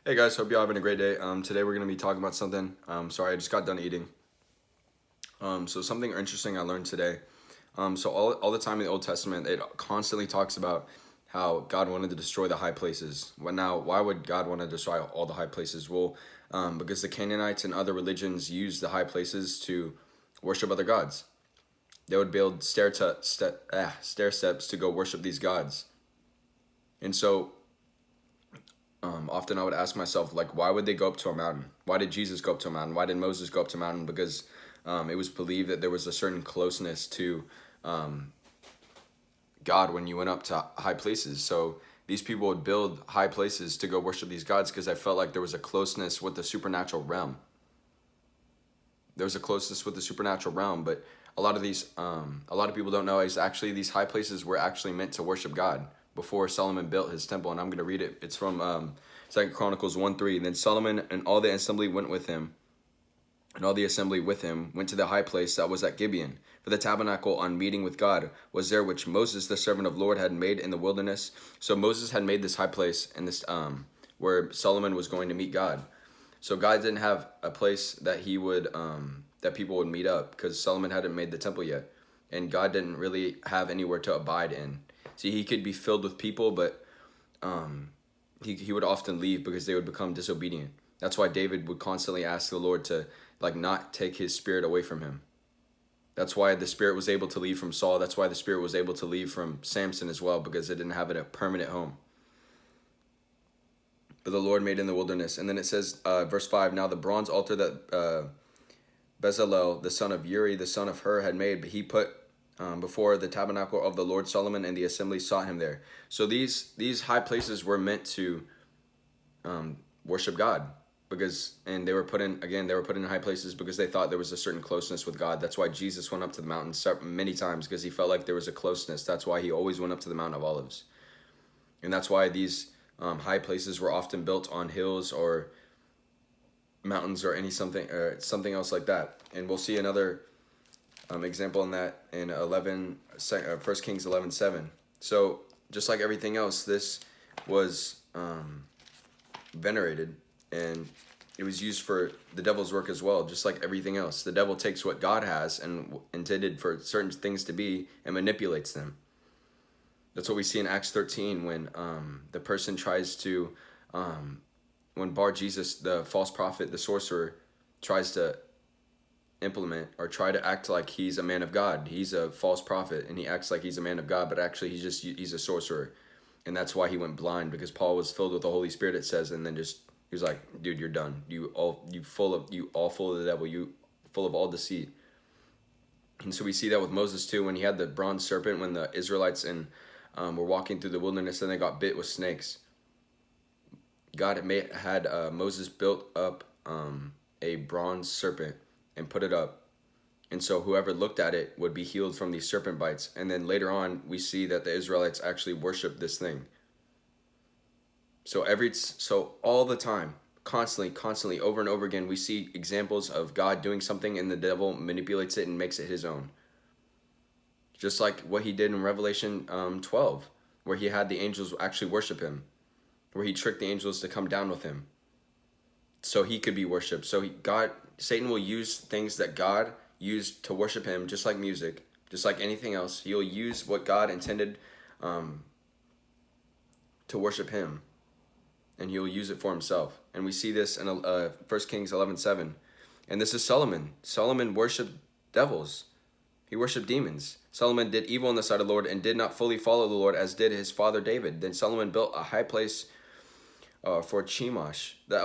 Hey guys, hope y'all having a great day. Today we're gonna be talking about something. Sorry, I just got done eating. So something interesting I learned today. So all the time in the Old Testament, it constantly talks about how God wanted to destroy the high places. Well, now, why would God want to destroy all the high places? Well, because the Canaanites and other religions used the high places to worship other gods. They would build stair steps to go worship these gods. And so often I would ask myself, like, why would they go up to a mountain? Why did Jesus go up to a mountain? Why did Moses go up to a mountain? Because it was believed that there was a certain closeness to God when you went up to high places. So these people would build high places to go worship these gods because I felt like there was a closeness with the supernatural realm. There was a closeness with the supernatural realm, but a lot of people don't know is actually these high places were actually meant to worship God before Solomon built his temple. And I'm going to read it. It's from 2 Chronicles 1:3. Then Solomon and all the assembly went with him, and all the assembly with him went to the high place that was at Gibeon. For the tabernacle on meeting with God was there, which Moses, the servant of the Lord, had made in the wilderness. So Moses had made this high place in this where Solomon was going to meet God. So God didn't have a place that he would that people would meet up because Solomon hadn't made the temple yet, and God didn't really have anywhere to abide in. See, he could be filled with people, but he would often leave because they would become disobedient. That's why David would constantly ask the Lord to not take his spirit away from him. That's why the spirit was able to leave from Saul. That's why the spirit was able to leave from Samson as well, because it didn't have a permanent home. But the Lord made in the wilderness. And then it says, verse 5, now the bronze altar that Bezalel, the son of Uri, the son of Hur, had made, but he put before the tabernacle of the Lord, Solomon and the assembly sought him there. So these high places were meant to worship God, and they were put in high places because they thought there was a certain closeness with God. That's why Jesus went up to the mountain many times, because he felt like there was a closeness. That's why he always went up to the Mount of Olives. And that's why these high places were often built on hills or mountains or something else like that. And we'll see another example in that in 1 Kings 11:7. So just like everything else, this was venerated, and it was used for the devil's work as well. Just like everything else, the devil takes what God has and intended for certain things to be and manipulates them. That's what we see in Acts 13 when the person tries to when Bar Jesus, the false prophet, the sorcerer, tries to implement or try to act like he's a man of God. He's a false prophet and he acts like he's a man of God, but actually he's a sorcerer. And that's why he went blind, because Paul was filled with the Holy Spirit, it says, and then he was like, dude, you're done. You all full of the devil, you full of all deceit. And so we see that with Moses too, when he had the bronze serpent, when the Israelites were walking through the wilderness and they got bit with snakes. God had Moses built up a bronze serpent and put it up. And so whoever looked at it would be healed from these serpent bites. And then later on, we see that the Israelites actually worshiped this thing. So all the time, constantly, over and over again, we see examples of God doing something and the devil manipulates it and makes it his own. Just like what he did in Revelation 12, where he had the angels actually worship him, where he tricked the angels to come down with him so he could be worshipped. So Satan will use things that God used to worship him, just like music, just like anything else. He'll use what God intended to worship him, and he'll use it for himself. And we see this in 1 Kings 11:7. And this is Solomon. Solomon worshipped devils. He worshipped demons. Solomon did evil in the sight of the Lord and did not fully follow the Lord, as did his father David. Then Solomon built a high place for Chemosh, the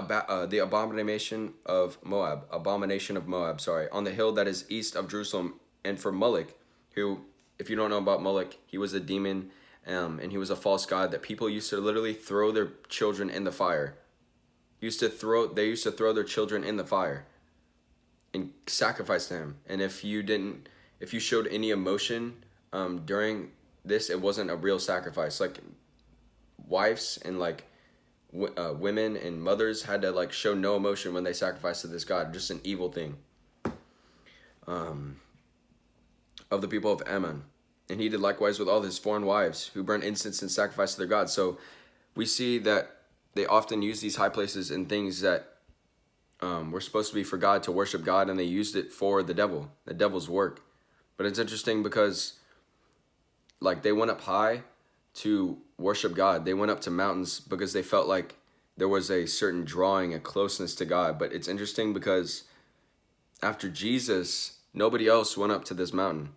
abomination of Moab, on the hill that is east of Jerusalem, and for Moloch, who, if you don't know about Moloch, he was a demon, and he was a false god that people used to literally throw their children in the fire. They used to throw their children in the fire and sacrifice to him. And if you showed any emotion during this, it wasn't a real sacrifice. Like wives and women and mothers had to show no emotion when they sacrificed to this god, just an evil thing of the people of Ammon. And he did likewise with all his foreign wives who burned incense and sacrificed to their gods. So we see that they often use these high places in things that were supposed to be for God, to worship God, and they used it for the devil's work. But it's interesting because like they went up high to worship God. They went up to mountains because they felt like there was a certain drawing, a closeness to God. But it's interesting because after Jesus, nobody else went up to this mountain.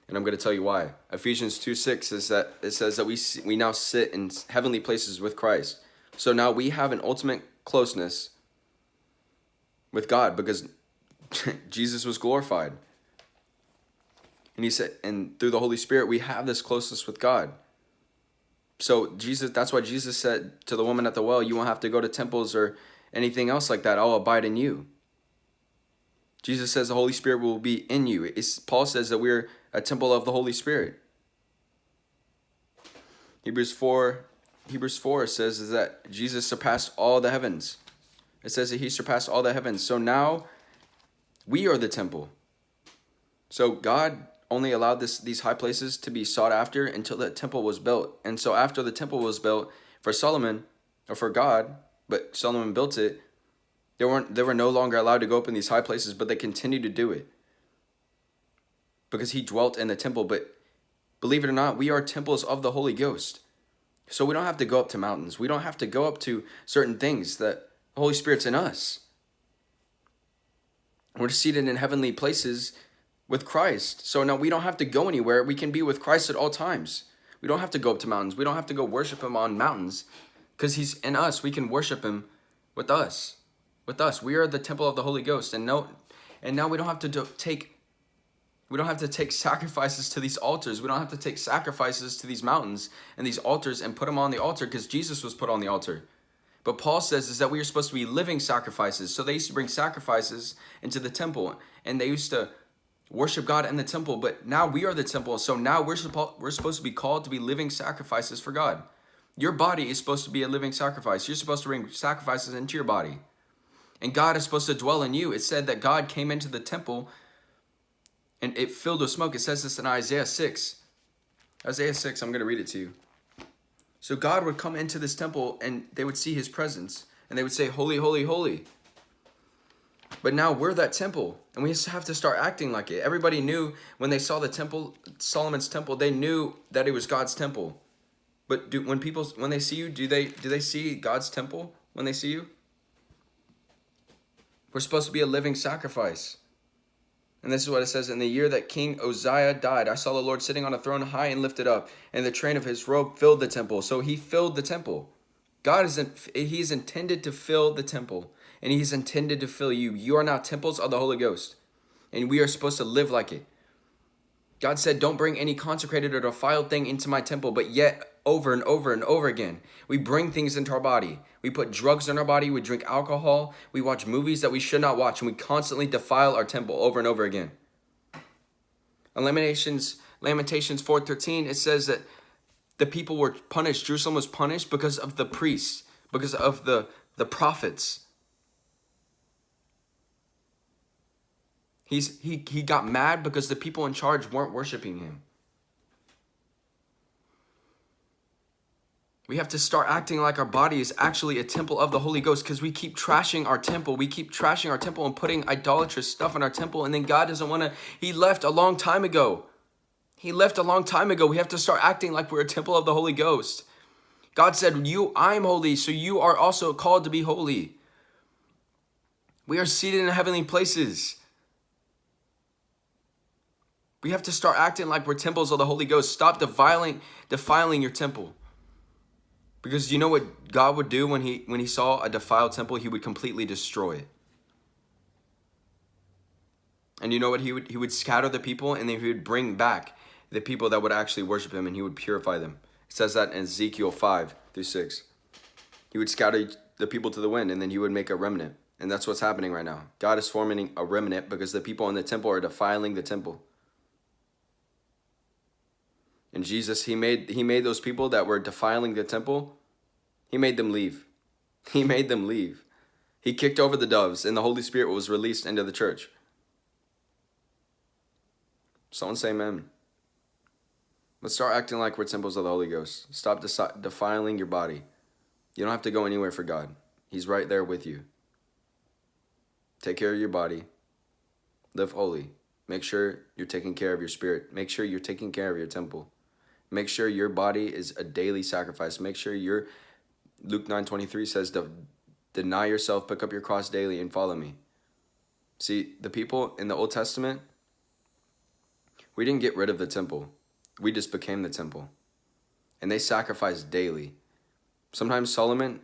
And I'm going to tell you why. Ephesians 2:6 is that it says that we now sit in heavenly places with Christ. So now we have an ultimate closeness with God because Jesus was glorified. And he said, and through the Holy Spirit, we have this closeness with God. So that's why Jesus said to the woman at the well, you won't have to go to temples or anything else like that. I'll abide in you. Jesus says the Holy Spirit will be in you. Paul says that we're a temple of the Holy Spirit. Hebrews 4 says is that Jesus surpassed all the heavens. It says that he surpassed all the heavens. So now we are the temple. So God only allowed these high places to be sought after until the temple was built. And so after the temple was built for Solomon, or for God, but Solomon built it, they were no longer allowed to go up in these high places, but they continued to do it because he dwelt in the temple. But believe it or not, we are temples of the Holy Ghost. So we don't have to go up to mountains. We don't have to go up to certain things. That the Holy Spirit's in us. We're seated in heavenly places with Christ. So now we don't have to go anywhere. We can be with Christ at all times. We don't have to go up to mountains. We don't have to go worship him on mountains because he's in us. We can worship him with us. With us. We are the temple of the Holy Ghost. And now we don't have to take sacrifices to these altars. We don't have to take sacrifices to these mountains and these altars and put them on the altar because Jesus was put on the altar. But Paul says is that we are supposed to be living sacrifices. So they used to bring sacrifices into the temple and they used to worship God in the temple, but now we are the temple. So now we're supposed to be called to be living sacrifices for God. Your body is supposed to be a living sacrifice. You're supposed to bring sacrifices into your body. And God is supposed to dwell in you. It said that God came into the temple and it filled with smoke. It says this in Isaiah 6. Isaiah 6, I'm going to read it to you. So God would come into this temple and they would see his presence and they would say, holy, holy, holy. But now we're that temple, and we have to start acting like it. Everybody knew when they saw the temple, Solomon's temple, they knew that it was God's temple. But when they see you, do they see God's temple when they see you? We're supposed to be a living sacrifice. And this is what it says, in the year that King Uzziah died, I saw the Lord sitting on a throne high and lifted up, and the train of his robe filled the temple. So he filled the temple. He's intended to fill the temple. And he's intended to fill you. You are now temples of the Holy Ghost. And we are supposed to live like it. God said, don't bring any consecrated or defiled thing into my temple. But yet, over and over and over again, we bring things into our body. We put drugs in our body. We drink alcohol. We watch movies that we should not watch. And we constantly defile our temple over and over again. In Lamentations 4:13, it says that the people were punished. Jerusalem was punished because of the priests, because of the prophets. He got mad because the people in charge weren't worshiping him. We have to start acting like our body is actually a temple of the Holy Ghost because we keep trashing our temple. We keep trashing our temple and putting idolatrous stuff in our temple. And then God doesn't want to. He left a long time ago. We have to start acting like we're a temple of the Holy Ghost. God said, I'm holy, so you are also called to be holy. We are seated in heavenly places. We have to start acting like we're temples of the Holy Ghost. Stop defiling your temple. Because you know what God would do when he saw a defiled temple? He would completely destroy it. And you know what? He would scatter the people, and then he would bring back the people that would actually worship him, and he would purify them. It says that in Ezekiel 5-6. He would scatter the people to the wind, and then he would make a remnant. And that's what's happening right now. God is forming a remnant because the people in the temple are defiling the temple. And Jesus, he made those people that were defiling the temple, he made them leave. He made them leave. He kicked over the doves, and the Holy Spirit was released into the church. Someone say amen. Let's start acting like we're temples of the Holy Ghost. Stop defiling your body. You don't have to go anywhere for God. He's right there with you. Take care of your body. Live holy. Make sure you're taking care of your spirit. Make sure you're taking care of your temple. Make sure your body is a daily sacrifice. Make sure Luke 9:23 says, deny yourself, pick up your cross daily, and follow me. See, the people in the Old Testament, we didn't get rid of the temple. We just became the temple. And they sacrificed daily. Sometimes Solomon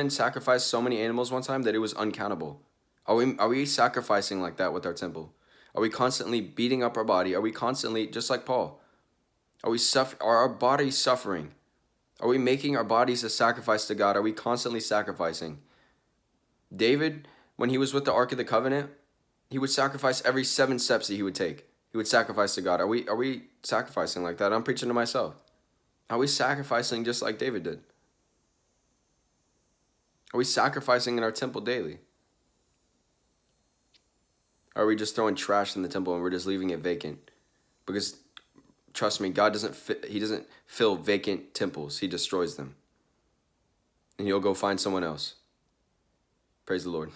sacrificed so many animals one time that it was uncountable. Are we sacrificing like that with our temple? Are we constantly beating up our body? Are we constantly, just like Paul, are our bodies suffering? Are we making our bodies a sacrifice to God? Are we constantly sacrificing? David, when he was with the Ark of the Covenant, he would sacrifice every 7 steps that he would take. He would sacrifice to God. Are we sacrificing like that? I'm preaching to myself. Are we sacrificing just like David did? Are we sacrificing in our temple daily? Or are we just throwing trash in the temple and we're just leaving it vacant? Because trust me, God doesn't fill vacant temples. He destroys them. And you'll go find someone else. Praise the Lord.